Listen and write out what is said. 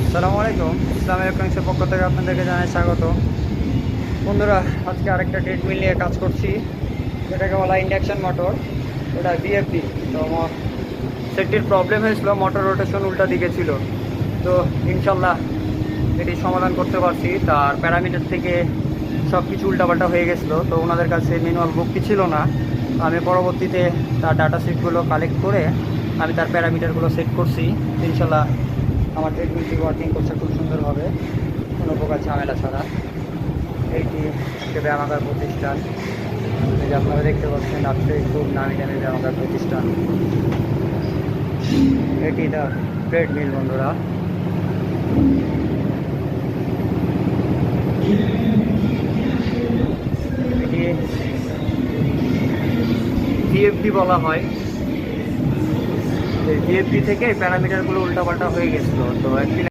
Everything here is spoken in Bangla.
আসসালামু আলাইকুম। ইসলাম ইলেকট্রনিক্সের পক্ষ থেকে আপনাদেরকে জানাই স্বাগত। বন্ধুরা, আজকে আরেকটা ট্রেডমিল নিয়ে কাজ করছি, যেটাকে বলা ইন্ডাকশন মোটর। ওটা বিএফডি। তো সেটটির প্রবলেম হয়েছিল, মোটর রোটেশন উল্টা দিকে ছিল। তো ইনশাল্লাহ এটি সমাধান করতে পারছি। তার প্যারামিটার থেকে সব কিছু উল্টাপাল্টা হয়ে গেছিলো। তো ওনাদের কাছে ম্যানুয়াল বুকটি ছিল না। আমি পরবর্তীতে তার ডাটা শিটগুলো কালেক্ট করে আমি তার প্যারামিটারগুলো সেট করছি। ইনশাল্লাহ আমার ট্রেডমিলটি ওয়ার্কিং করছে খুব সুন্দরভাবে, কোনো প্রকার ঝামেলা ছাড়া। এইটি একটি ব্যায়ামাগার প্রতিষ্ঠান, এই যে আপনারা দেখতে পাচ্ছেন, রাজশাহী খুব নামি দামি ব্যায়ামাগার প্রতিষ্ঠান। এটি দ্য ট্রেডমিল বন্ধুরা। এটি ভিএফডি বলা হয়। ভিএফডি থেকে প্যারামিটারগুলো উল্টাপাল্টা হয়ে গেছিলো। তো একটি